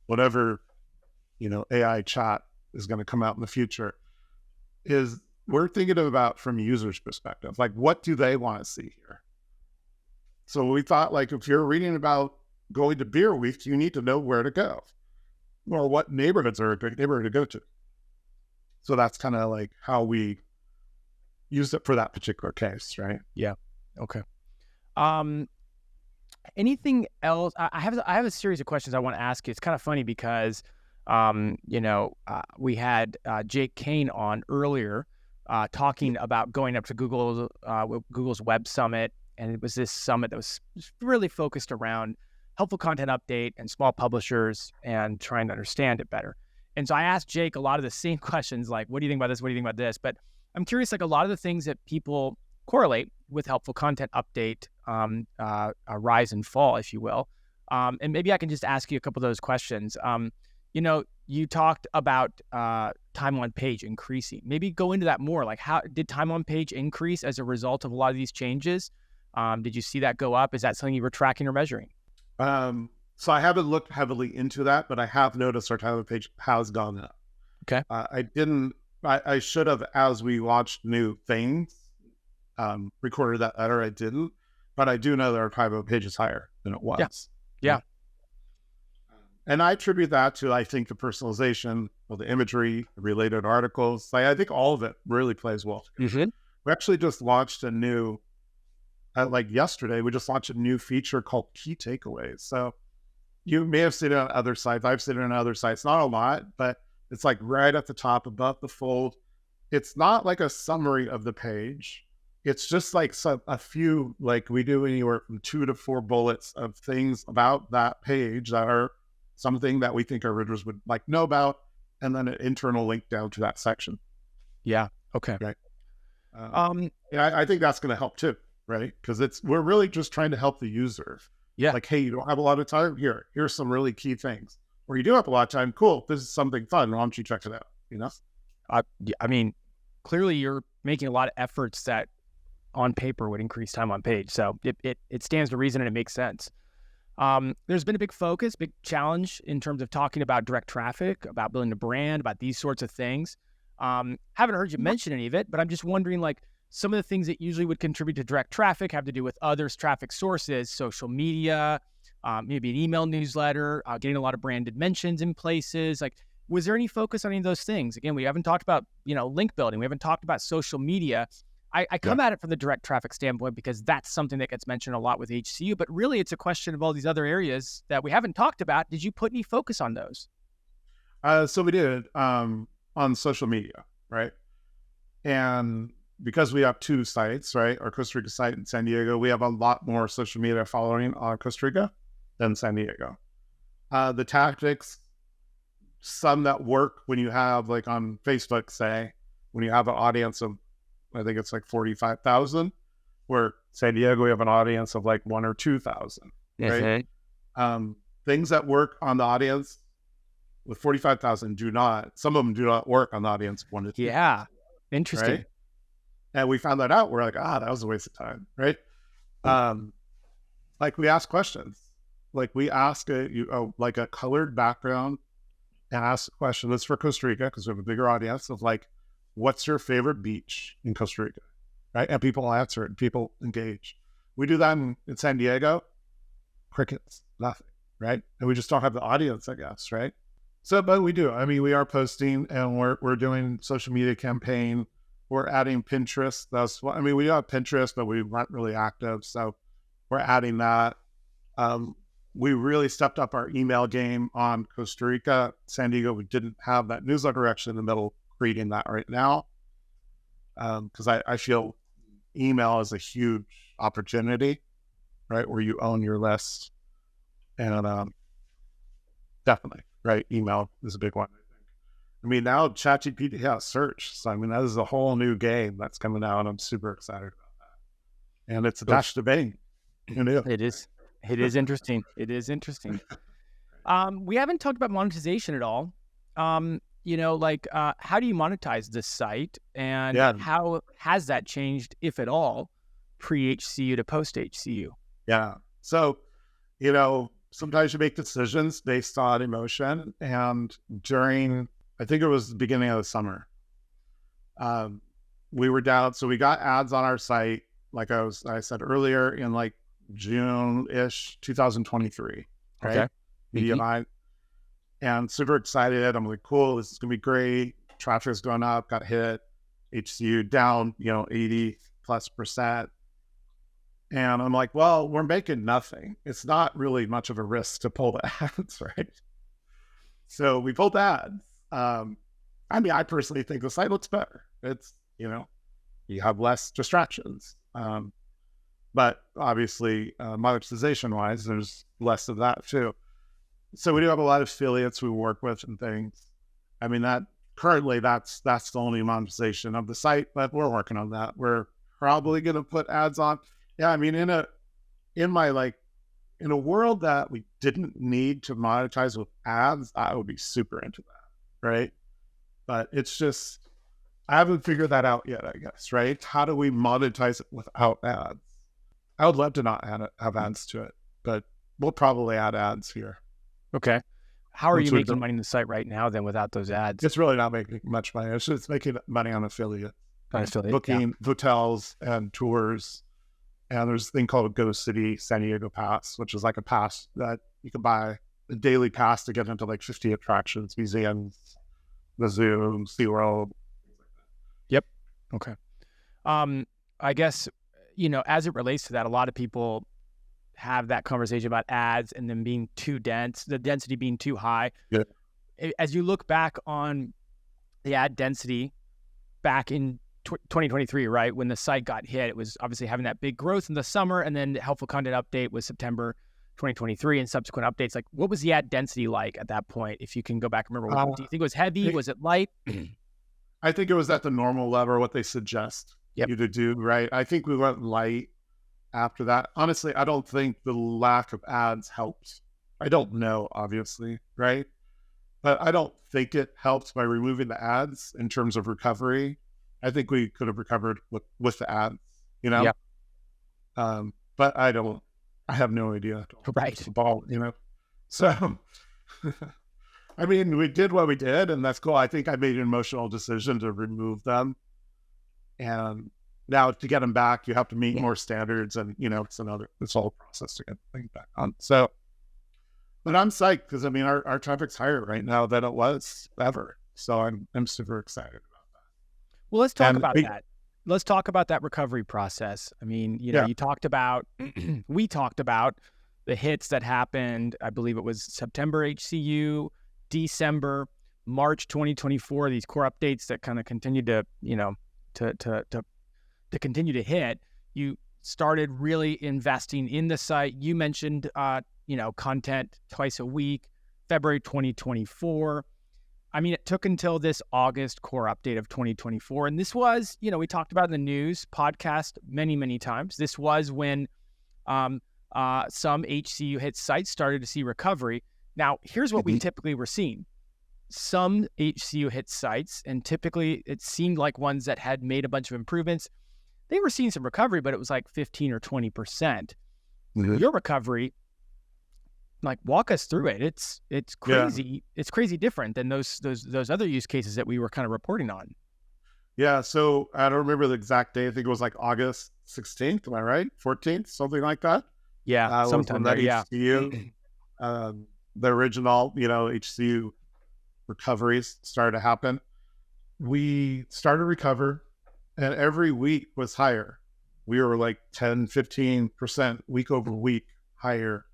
whatever, AI chat is going to come out in the future. Is we're thinking about from a user's perspective, like what do they want to see here? So we thought, like, if you're reading about going to Beer Week, you need to know where to go or what neighborhoods are a great neighborhood to go to. So that's kind of like how we used it for that particular case, right? Yeah. Okay. Anything else? I have a series of questions I want to ask you. It's kind of funny because, we had Jake Kane on earlier talking about going up to Google's Web Summit, and it was this summit that was really focused around helpful content update and small publishers and trying to understand it better. And so I asked Jake a lot of the same questions, like, what do you think about this? What do you think about this? But I'm curious, like a lot of the things that people correlate with helpful content update, rise and fall, if you will. And maybe I can just ask you a couple of those questions. You talked about time on page increasing. Maybe go into that more. Like, how did time on page increase as a result of a lot of these changes? Did you see that go up? Is that something you were tracking or measuring? So I haven't looked heavily into that, but I have noticed our time on page has gone up. Okay. I should have, as we launched new things, recorded that letter. I didn't, but I do know that our time on page is higher than it was. Yeah. And I attribute that to, I think, the personalization of the imagery, the related articles. I think all of it really plays well together. Mm-hmm. We actually just launched a new, yesterday, we just launched a new feature called Key Takeaways. So you may have seen it on other sites. I've seen it on other sites. Not a lot, but it's like right at the top above the fold. It's not like a summary of the page. It's just like a few, like we do anywhere from 2 to 4 bullets of things about that page that are something that we think our readers would like know about, and then an internal link down to that section. Yeah. Okay. Right. I think that's going to help too, right? Because we're really just trying to help the user. Yeah. Like, hey, you don't have a lot of time? Here's some really key things. Or you do have a lot of time. Cool. This is something fun. Why don't you check it out? I mean, clearly you're making a lot of efforts that on paper would increase time on page. So it stands to reason and it makes sense. There's been a big focus, big challenge in terms of talking about direct traffic, about building a brand, about these sorts of things. Haven't heard you mention any of it, but I'm just wondering, like, some of the things that usually would contribute to direct traffic have to do with others' traffic sources, social media, maybe an email newsletter, getting a lot of branded mentions in places. Like, was there any focus on any of those things? Again, we haven't talked about, link building. We haven't talked about social media. I come at it from the direct traffic standpoint because that's something that gets mentioned a lot with HCU, but really it's a question of all these other areas that we haven't talked about. Did you put any focus on those? So we did on social media, right? And because we have two sites, right? Our Costa Rica site and San Diego, we have a lot more social media following on Costa Rica than San Diego. The tactics, some that work when you have, like on Facebook, say, when you have an audience of, I think it's like 45,000, where San Diego, we have an audience of like 1,000 or 2,000, right? Things that work on the audience with 45,000 some of them do not work on the audience of 1 to 2. Yeah. Interesting. Right? And we found that out. We're like, that was a waste of time, right? Like we ask questions. Like we ask like a colored background and ask a question. That's for Costa Rica because we have a bigger audience of like, what's your favorite beach in Costa Rica, right? And people answer it and people engage. We do that in San Diego, crickets, nothing, right? And we just don't have the audience, I guess, right? So, but we do. I mean, we are posting and we're doing social media campaign. We're adding Pinterest. We do have Pinterest, but we weren't really active. So we're adding that. We really stepped up our email game on Costa Rica. San Diego, we didn't have that newsletter actually in the middle, creating that right now. Because I feel email is a huge opportunity, right? Where you own your list. And definitely, right? Email is a big one, I think. I mean, now ChatGPT has search. So, I mean, that is a whole new game that's coming out. And I'm super excited about that. And it's attached to Bing. You know? It is. It is interesting. It is interesting. We haven't talked about monetization at all. How do you monetize this site, and how has that changed, if at all, pre-HCU to post-HCU? Yeah. So, sometimes you make decisions based on emotion. And during, I think it was the beginning of the summer, we were down. So we got ads on our site, like I said earlier, in like June-ish, 2023. Right? Okay. Media and super excited. I'm like, cool, this is going to be great. Traffic's going up, got hit. HCU down, 80+%. And I'm like, well, we're making nothing. It's not really much of a risk to pull the ads, right? So we pulled ads. I personally think the site looks better. It's, you have less distractions. But obviously, monetization-wise, there's less of that too. So we do have a lot of affiliates we work with and things. I mean, currently that's the only monetization of the site, but we're working on that. We're probably going to put ads on. Yeah, I mean, in a world that we didn't need to monetize with ads, I would be super into that, right? But it's just, I haven't figured that out yet, I guess, right? How do we monetize it without ads? I would love to not have ads to it, but we'll probably add ads here. Okay. How are you making money on the site right now then without those ads? It's really not making much money. It's just making money on affiliate. Booking hotels and tours. And there's a thing called a Go City San Diego Pass, which is like a pass that you can buy, a daily pass to get into like 50 attractions, museums, the zoo, SeaWorld. Yep. Okay. I guess, as it relates to that, a lot of people have that conversation about ads and them being too dense, the density being too high. Yeah. As you look back on the ad density back in 2023, right, when the site got hit, it was obviously having that big growth in the summer, and then the helpful content update was September 2023 and subsequent updates. Like, what was the ad density like at that point? If you can go back and remember, do you think it was heavy? Was it light? I think it was at the normal level, what they suggest you to do, right? I think we went light after that. Honestly, I don't think the lack of ads helped. I don't know, obviously, right? But I don't think it helped by removing the ads in terms of recovery. I think we could have recovered with the ads, Yeah. But I have no idea. Right. The ball, So, I mean, we did what we did, and that's cool. I think I made an emotional decision to remove them. And now to get them back, you have to meet more standards, and, it's a whole process to get things back on. So, but I'm psyched because, I mean, our traffic's higher right now than it was ever. So I'm super excited about that. Well, let's talk about that. let's talk about that recovery process. I mean, Yeah. you talked about, we talked about the hits that happened. I believe it was September HCU, December, March 2024. These core updates that kind of continued to, to continue to hit. You started really investing in the site. You mentioned, content twice a week, February 2024. I mean, it took until this August core update of 2024. And this was, we talked about in the news podcast many, many times. This was when some HCU hit sites started to see recovery. Now, here's what we typically were seeing. Some HCU hit sites, and typically it seemed like ones that had made a bunch of improvements, they were seeing some recovery, but it was like 15 or 20%. Your recovery, like, walk us through it. It's crazy. Yeah. It's crazy different than those other use cases that we were kind of reporting on. Yeah. So I don't remember the exact day. I think it was like August 16th. Am I right? 14th, something like that. Yeah. Sometime there. Yeah. HCU, the original, HCU recoveries started to happen. We started to recover, and every week was higher. We were like 10, 15% week over week higher.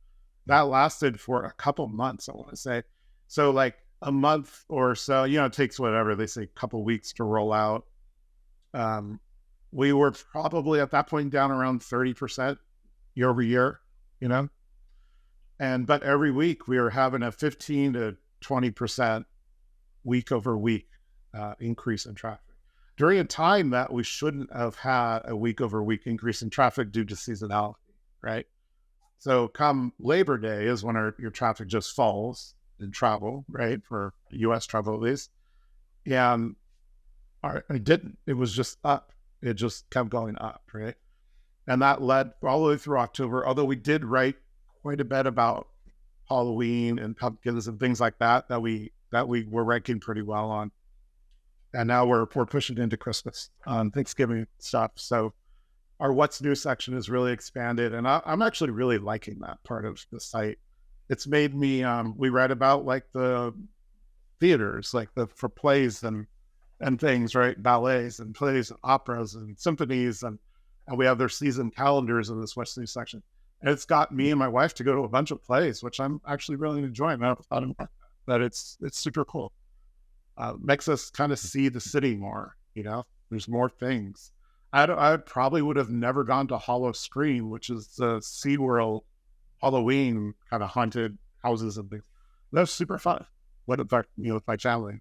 That lasted for a couple months, I want to say. So like a month or so, it takes whatever, they say a couple weeks to roll out. We were probably at that point down around 30% year over year, but every week we were having a 15 to 20% week over week increase in traffic during a time that we shouldn't have had a week over week increase in traffic due to seasonality, right? So come Labor Day is when your traffic just falls in travel, right? For US travel at least. And it was just up. It just kept going up, right? And that led all the way through October, although we did write quite a bit about Halloween and pumpkins and things like that we were ranking pretty well on. And now we're pushing into Christmas on Thanksgiving stuff. So our What's New section is really expanded, and I'm actually really liking that part of the site. It's made me, we read about like the theaters, like for plays and things, right? Ballets and plays and operas and symphonies, and we have their season calendars in this What's New section. And it's got me and my wife to go to a bunch of plays, which I'm actually really enjoying. I thought that it's super cool. Makes us kind of see the city more, there's more things. I probably would have never gone to Hollow Scream, which is the SeaWorld Halloween kind of haunted houses and things. That's super fun. What about, with my family?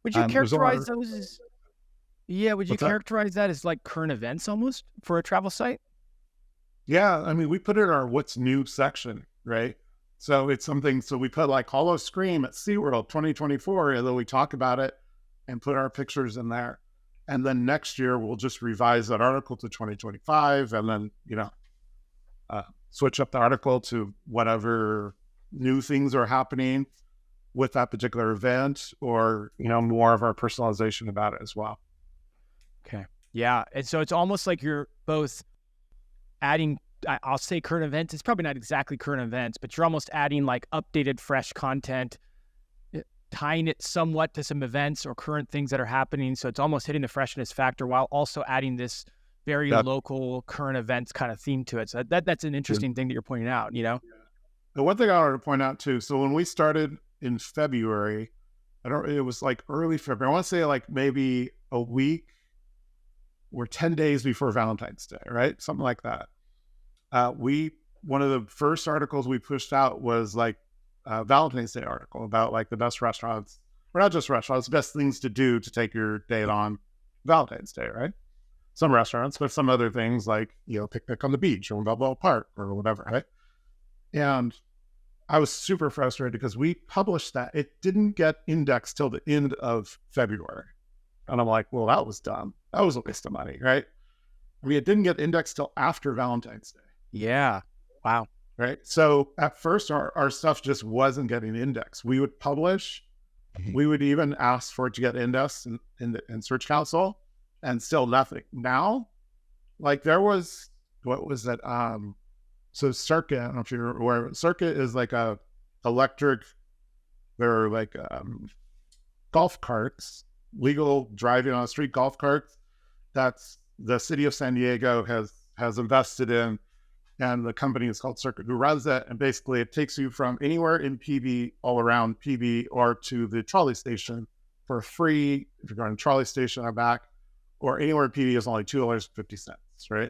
Would you characterize those as, would you characterize that as like current events almost for a travel site? Yeah. I mean, we put it in our What's New section, right? So it's something, so we put like Hollow Scream at SeaWorld 2024, and then we talk about it and put our pictures in there. And then next year, we'll just revise that article to 2025 and then, switch up the article to whatever new things are happening with that particular event, or, more of our personalization about it as well. Okay. Yeah. And so it's almost like you're both adding, I'll say current events. It's probably not exactly current events, but you're almost adding like updated, fresh content, tying it somewhat to some events or current things that are happening. So it's almost hitting the freshness factor while also adding this very local current events kind of theme to it. So that's an interesting thing that you're pointing out, The one thing I wanted to point out too, so when we started in February, it was like early February. I want to say like maybe a week or 10 days before Valentine's Day, right? Something like that. One of the first articles we pushed out was like Valentine's Day article about like the best restaurants, or not just restaurants, best things to do to take your date on Valentine's Day, right? Some restaurants, but some other things like, picnic on the beach or Balboa Park or whatever, right? And I was super frustrated because we published that. It didn't get indexed till the end of February. And I'm like, well, that was dumb. That was a waste of money, right? I mean, it didn't get indexed till after Valentine's Day. Yeah. Wow. Right. So at first our stuff just wasn't getting indexed. We would publish, we would even ask for it to get indexed in Search Console, and still nothing. Now, like there was, what was that? So Circuit, I don't know if you're aware, Circuit is like a electric, they're like golf carts, legal driving on the street golf carts. that's the city of San Diego has invested in, and the company is called Circuit, who runs that. And basically, it takes you from anywhere in PV, all around PV, or to the trolley station for free if you're going to trolley station or back, or anywhere in PV is only $2.50, right?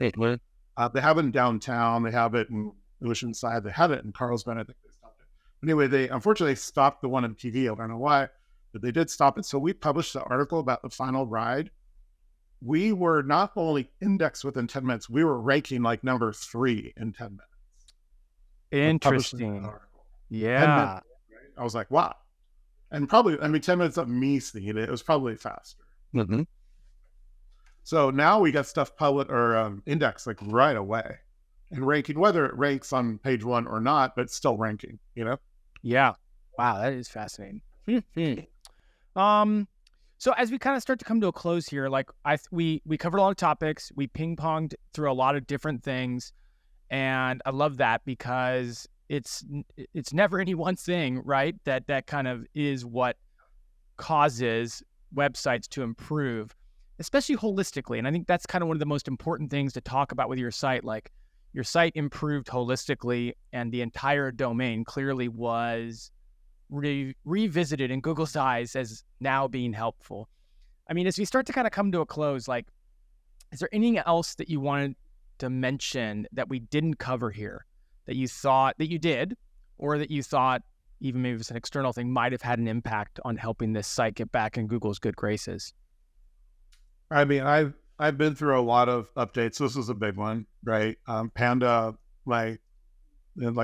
They have it in downtown. They have it in Oceanside. They had it in Carlsbad. I think they stopped it. Anyway, they unfortunately stopped the one in PV. I don't know why, but they did stop it. So we published an article about the final ride. We were not only indexed within 10 minutes, we were ranking like number 3 in 10 minutes. Interesting. Yeah. 10 minutes, right? I was like, wow. And probably, 10 minutes of me seeing it, it was probably faster. Mm-hmm. So now we got stuff published or indexed like right away and ranking, whether it ranks on page 1 or not, but it's still ranking, Yeah. Wow, that is fascinating. So as we kind of start to come to a close here, like we covered a lot of topics, we ping-ponged through a lot of different things, and I love that because it's never any one thing, right? That kind of is what causes websites to improve, especially holistically. And I think that's kind of one of the most important things to talk about with your site. Like your site improved holistically, and the entire domain clearly was revisited in Google's eyes as now being helpful. I mean, as we start to kind of come to a close, like, is there anything else that you wanted to mention that we didn't cover here that you thought that you did, or that you thought, even maybe it's an external thing, might have had an impact on helping this site get back in Google's good graces? I mean, I've been through a lot of updates. This was a big one, right? Panda, like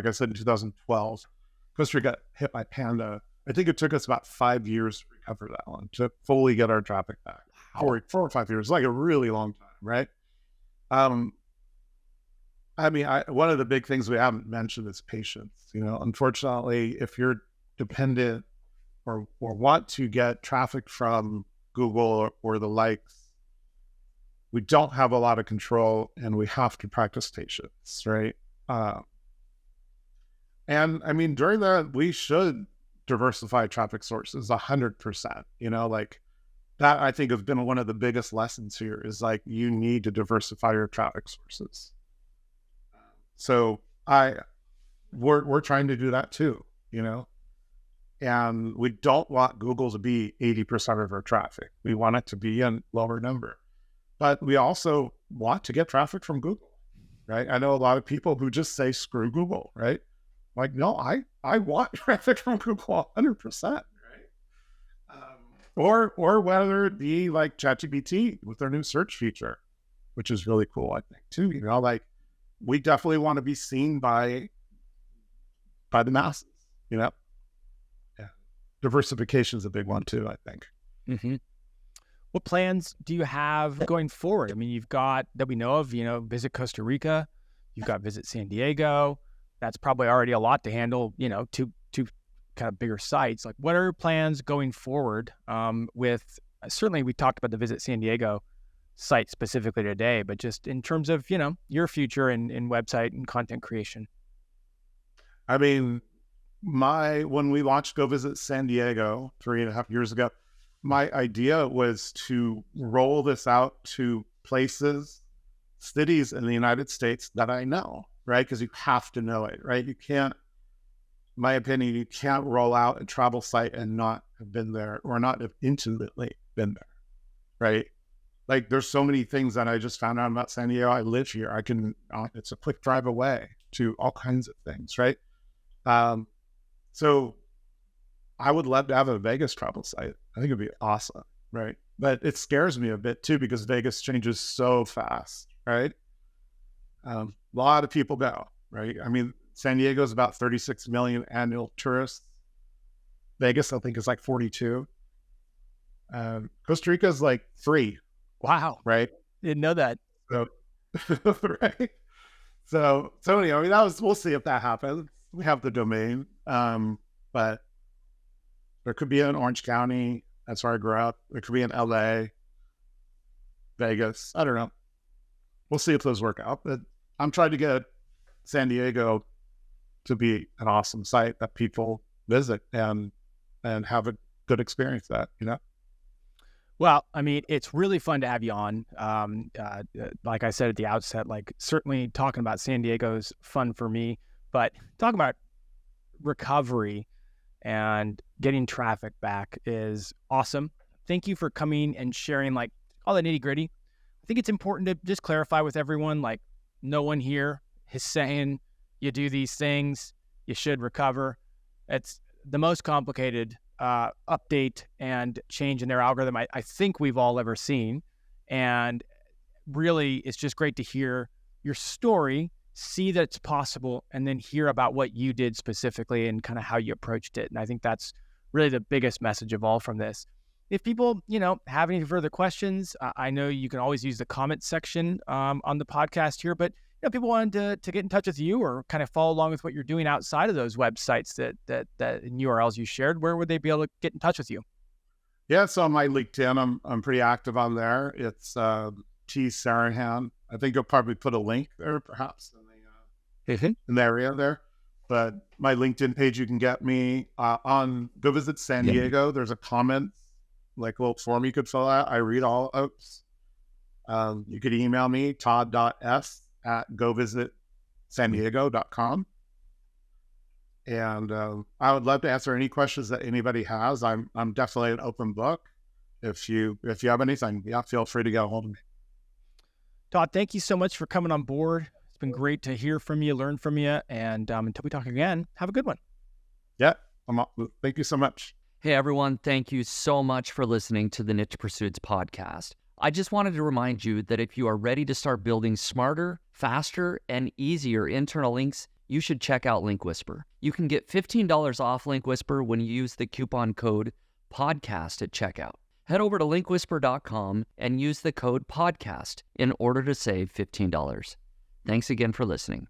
I said, in 2012, Costa Rica got hit by Panda. I think it took us about 5 years to recover that one, to fully get our traffic back. 4 or 5 years, like a really long time, right? One of the big things we haven't mentioned is patience. Unfortunately, if you're dependent or want to get traffic from Google or the likes, we don't have a lot of control, and we have to practice patience, right? And I mean, during that, we should diversify traffic sources 100%. Like that, I think has been one of the biggest lessons here is like, you need to diversify your traffic sources. So we're trying to do that too, and we don't want Google to be 80% of our traffic. We want it to be a lower number, but we also want to get traffic from Google, right? I know a lot of people who just say, screw Google, right? Like, no, I want traffic from Google 100%, right? Or whether it be like ChatGPT with their new search feature, which is really cool, I think, too. Like, we definitely want to be seen by the masses, Yeah. Diversification is a big one too, I think. Mm-hmm. What plans do you have going forward? I mean, you've got, that we know of, Visit Costa Rica, you've got Visit San Diego. That's probably already a lot to handle, two kind of bigger sites. Like, what are your plans going forward with, certainly we talked about the Visit San Diego site specifically today, but just in terms of, your future in website and content creation? I mean, when we launched Go Visit San Diego 3.5 years ago, my idea was to roll this out to places, cities in the United States that I know, right? Because you have to know it, right? You can't, in my opinion, you can't roll out a travel site and not have been there or not have intimately been there, right? Like, there's so many things that I just found out about San Diego. I live here. It's a quick drive away to all kinds of things, right? So I would love to have a Vegas travel site. I think it'd be awesome, right? But it scares me a bit too, because Vegas changes so fast, right? A lot of people go, right? I mean, San Diego is about 36 million annual tourists. Vegas, I think, is like 42. Costa Rica is like 3. Wow. Right. Didn't know that. So, right. So anyway, I mean, we'll see if that happens. We have the domain. But there could be in Orange County. That's where I grew up. There could be in LA, Vegas. I don't know. We'll see if those work out. But I'm trying to get San Diego to be an awesome site that people visit and have a good experience at, Well, I mean, it's really fun to have you on. Like I said at the outset, like certainly talking about San Diego is fun for me, but talking about recovery and getting traffic back is awesome. Thank you for coming and sharing like all the nitty gritty. I think it's important to just clarify with everyone, like no one here is saying you do these things, you should recover. It's the most complicated update and change in their algorithm I think we've all ever seen. And really, it's just great to hear your story, see that it's possible, and then hear about what you did specifically and kind of how you approached it. And I think that's really the biggest message of all from this. If people, have any further questions, I know you can always use the comment section on the podcast here, but if people wanted to get in touch with you or kind of follow along with what you're doing outside of those websites that URLs you shared, where would they be able to get in touch with you? Yeah, so on my LinkedIn, I'm pretty active on there. It's T Sarouhan. I think you'll probably put a link there, perhaps in the area there. But my LinkedIn page, you can get me on. Go visit San Diego. There's a comment, like a little form you could fill out. I read all of those. You could email me todd.s@govisitsandiego.com. And I would love to answer any questions that anybody has. I'm definitely an open book. If you have anything, feel free to get a hold of me. Todd, thank you so much for coming on board. It's been great to hear from you, learn from you, and until we talk again, have a good one. Yeah, thank you so much. Hey everyone, thank you so much for listening to the Niche Pursuits podcast. I just wanted to remind you that if you are ready to start building smarter, faster, and easier internal links, you should check out Link Whisper. You can get $15 off Link Whisper when you use the coupon code PODCAST at checkout. Head over to linkwhisper.com and use the code PODCAST in order to save $15. Thanks again for listening.